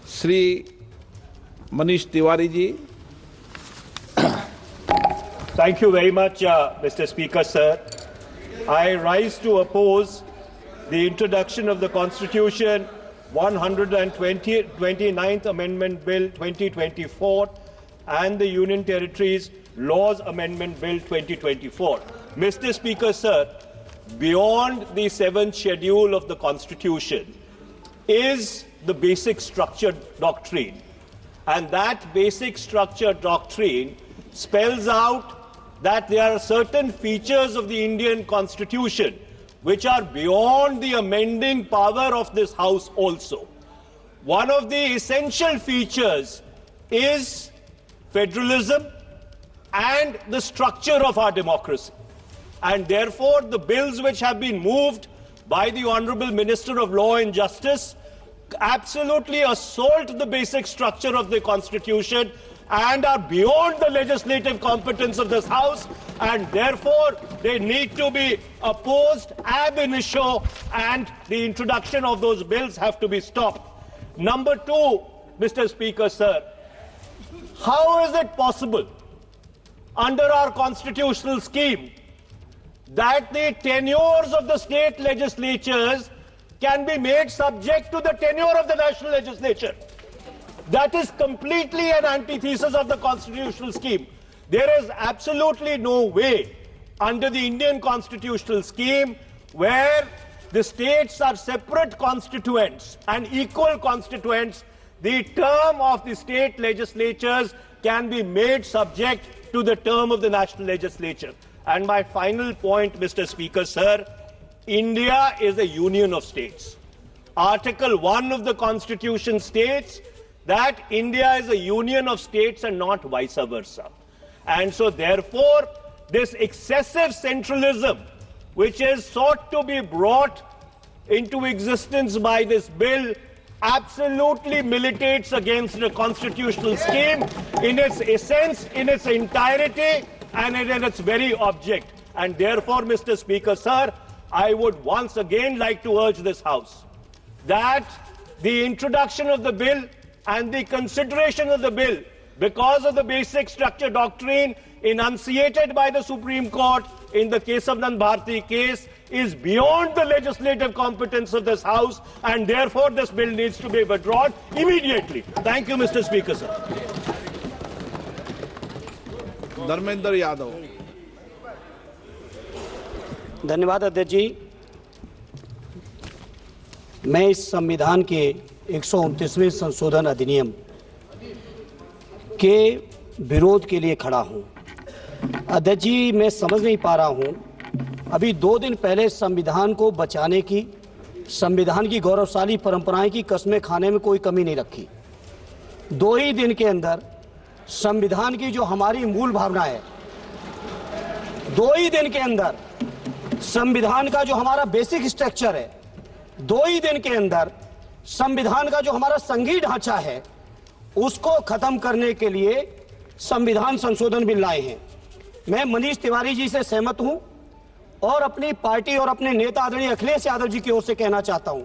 Shri Manish Tiwari ji. Thank you very much, Mr. Speaker, sir. I rise to oppose the introduction of the Constitution 129th Amendment Bill 2024 and the Union Territories Laws Amendment Bill 2024. Mr. Speaker, sir, beyond the 7th schedule of the Constitution is the basic structure doctrine. And that basic structure doctrine spells out that there are certain features of the Indian Constitution which are beyond the amending power of this House also. One of the essential features is federalism and the structure of our democracy. And therefore, the bills which have been moved by the Honorable Minister of Law and Justice absolutely assault the basic structure of the Constitution and are beyond the legislative competence of this House, and therefore they need to be opposed ab initio, and the introduction of those bills have to be stopped. Number two, Mr. Speaker, sir, how is it possible under our constitutional scheme that the tenures of the state legislatures can be made subject to the tenure of the national legislature? That is completely an antithesis of the constitutional scheme. There is absolutely no way under the Indian constitutional scheme where the states are separate constituents and equal constituents, the term of the state legislatures can be made subject to the term of the national legislature. And my final point, Mr. Speaker, sir, India is a union of states. Article 1 of the Constitution states that India is a union of states and not vice versa. And so therefore, this excessive centralism which is sought to be brought into existence by this bill absolutely militates against the constitutional scheme in its essence, in its entirety, and in its very object. And therefore, Mr. Speaker, sir, I would once again like to urge this House that the introduction of the bill and the consideration of the bill, because of the basic structure doctrine enunciated by the Supreme Court in the Kesavanand Bharti case, is beyond the legislative competence of this House, and therefore this bill needs to be withdrawn immediately. Thank you, Mr. Speaker, sir. Dharmendra Yadav. धन्यवाद अध्यक्ष जी। मैं इस संविधान के 129वें संशोधन अधिनियम के विरोध के लिए खड़ा हूं। अध्यक्ष जी, मैं समझ नहीं पा रहा हूं, अभी 2 दिन पहले संविधान को बचाने की, संविधान की गौरवशाली परंपराएं की कस्में खाने में कोई कमी नहीं रखी। 2 ही दिन के अंदर संविधान की जो हमारी मूल भावना है, 2 ही दिन के अंदर संविधान का जो हमारा बेसिक स्ट्रक्चर है, 2 ही दिन के अंदर संविधान का जो हमारा संघीय ढांचा है, उसको खत्म करने के लिए संविधान संशोधन बिल लाए हैं। मैं मनीष तिवारी जी से सहमत हूं और अपनी पार्टी और अपने नेता आदरणीय अखिलेश यादव जी की ओर से कहना चाहता हूं,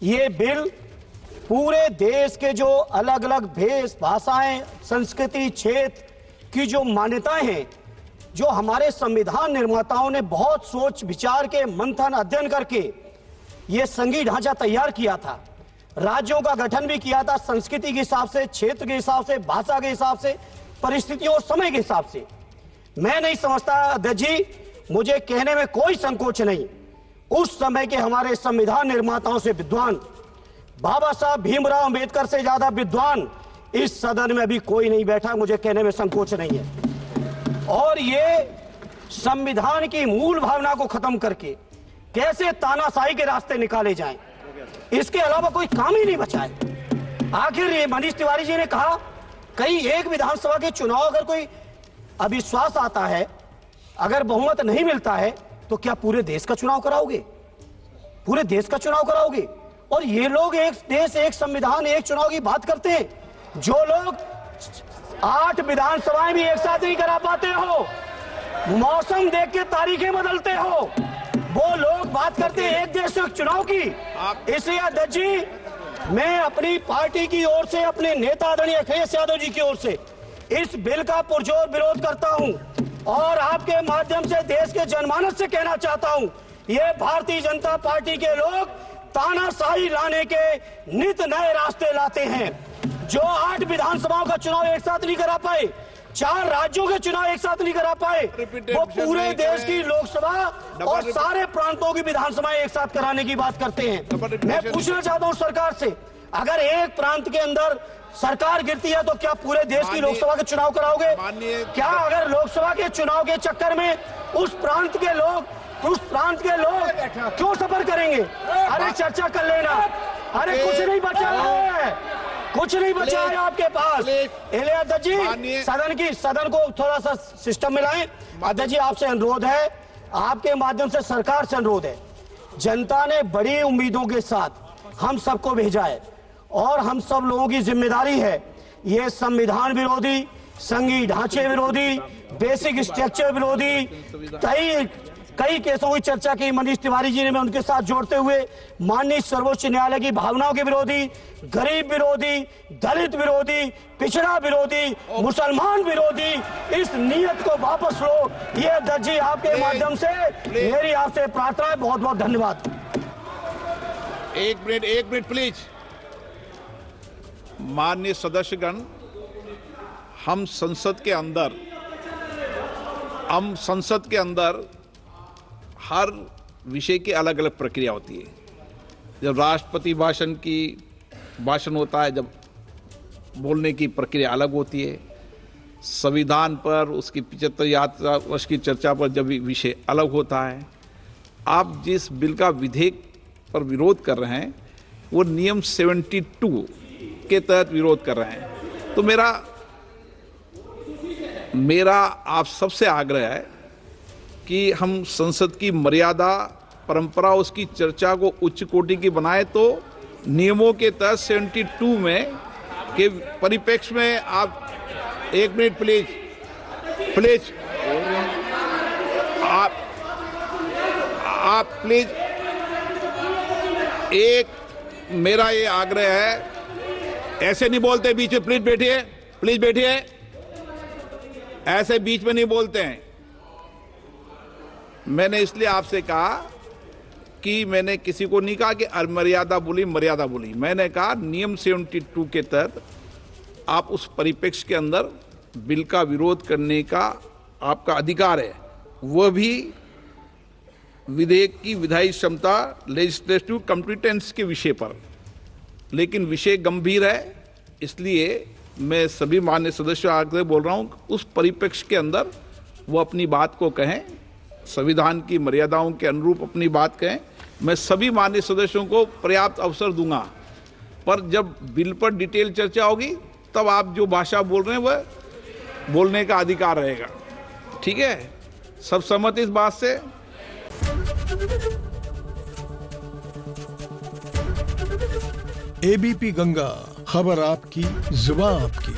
ये बिल पूरे देश के जो अलग अलग भेष, भाषाएं, संस्कृति, क्षेत्र की जो मान्यताएं हैं, जो हमारे संविधान निर्माताओं ने बहुत सोच विचार के मंथन अध्ययन करके ये संघीय ढांचा तैयार किया था, राज्यों का गठन भी किया था, संस्कृति के हिसाब से, क्षेत्र के हिसाब से, भाषा के हिसाब से, परिस्थितियों और समय के हिसाब से। मैं नहीं समझता अध्यक्ष जी, मुझे कहने में कोई संकोच नहीं, उस समय के हमारे संविधान निर्माताओं से विद्वान, बाबा साहब भीमराव अंबेडकर से ज्यादा विद्वान इस सदन में अभी कोई नहीं बैठा, मुझे कहने में संकोच नहीं है। और ये संविधान की मूल भावना को खत्म करके कैसे तानाशाही के रास्ते निकाले जाएं, इसके अलावा कोई काम ही नहीं बचा है। आखिर ये मनीष तिवारी जी ने कहा, कई एक विधानसभा के चुनाव अगर कोई अविश्वास आता है, अगर बहुमत नहीं मिलता है, तो क्या पूरे देश का चुनाव कराओगे? पूरे देश का चुनाव कराओगे? और ये लोग एक देश, एक संविधान, एक चुनाव की बात करते हैं, जो लोग 8 विधानसभाएं भी एक साथ नहीं करा पाते हो, मौसम देख के तारीखें बदलते हो, वो लोग बात करते हैं एक देश एक चुनाव की। इसलिए अध्यक्ष जी, मैं अपनी पार्टी की ओर से, अपने नेता आदरणीय अखिलेश यादव जी की ओर से इस बिल का पुरजोर विरोध करता हूं और आपके माध्यम से देश के जनमानस से कहना चाहता हूं, ये भारतीय जनता पार्टी के लोग तानाशाही लाने के नित नए रास्ते लाते हैं। जो 8 विधानसभाओं का चुनाव एक साथ नहीं करा पाए, 4 राज्यों के चुनाव एक साथ नहीं करा पाए, वो पूरे देश की लोकसभा और सारे प्रांतों की विधानसभाएं एक साथ कराने की बात करते हैं। मैं पूछना चाहता हूं सरकार से, अगर एक प्रांत के अंदर सरकार गिरती है तो क्या पूरे देश की लोकसभा के चुनाव कराओगे? क्या अगर लोकसभा के चुनाव के चक्कर में उस प्रांत के लोग क्यों सफर करेंगे? अरे चर्चा कर लेना। अरे कुछ नहीं बचा है, कुछ नहीं बचा है आपके पास। अध्यक्ष जी, सदन को थोड़ा सा सिस्टम में लाएं। अध्यक्ष जी, आपसे अनुरोध है, आपके माध्यम से सरकार से अनुरोध है, जनता ने बड़ी उम्मीदों के साथ हम सबको भेजा है और हम सब लोगों की जिम्मेदारी है ये संविधान विरोधी, संघीय ढांचे विरोधी, बेसिक स्ट्रक्चर विरोधी कई केसों की चर्चा की मनीष तिवारी जी ने, मैं उनके साथ जोड़ते हुए माननीय सर्वोच्च न्यायालय की भावनाओं के विरोधी, गरीब विरोधी, दलित विरोधी, पिछड़ा विरोधी, मुसलमान विरोधी इस नीयत को वापस लो, ये अध्यक्ष जी आपके माध्यम से मेरी आपसे प्रार्थना है। बहुत बहुत धन्यवाद। एक मिनट प्लीज। माननीय सदस्यगण, हम संसद के अंदर हर विषय की अलग अलग प्रक्रिया होती है। जब राष्ट्रपति भाषण होता है, जब बोलने की प्रक्रिया अलग होती है। संविधान पर उसकी 75 वर्ष की चर्चा पर जब विषय अलग होता है। आप जिस बिल का विधेयक पर विरोध कर रहे हैं वो नियम 72 के तहत विरोध कर रहे हैं। तो मेरा आप सबसे आग्रह है कि हम संसद की मर्यादा, परंपरा, उसकी चर्चा को उच्च कोटि की बनाए। तो नियमों के तहत 72 में के परिप्रेक्ष्य में आप, एक मिनट प्लीज आप प्लीज, एक मेरा ये आग्रह है, ऐसे नहीं बोलते बीच में। प्लीज बैठिए, ऐसे बीच में नहीं बोलते हैं। मैंने इसलिए आपसे कहा कि मैंने किसी को नहीं कहा कि मर्यादा बोली। मैंने कहा नियम 72 के तहत आप उस परिप्रेक्ष्य के अंदर बिल का विरोध करने का आपका अधिकार है, वह भी विधेयक की विधायी क्षमता, लेजिस्लेटिव कॉम्पिटेंस के विषय पर। लेकिन विषय गंभीर है, इसलिए मैं सभी माननीय सदस्यों आगे बोल रहा हूं, उस परिप्रेक्ष्य के अंदर वो अपनी बात को कहें, संविधान की मर्यादाओं के अनुरूप अपनी बात कहें। मैं सभी माननीय सदस्यों को पर्याप्त अवसर दूंगा, पर जब बिल पर डिटेल चर्चा होगी तब आप जो भाषा बोल रहे हैं वह बोलने का अधिकार रहेगा। ठीक है, सब सहमत इस बात से? एबीपी गंगा, खबर आपकी, जुबान आपकी।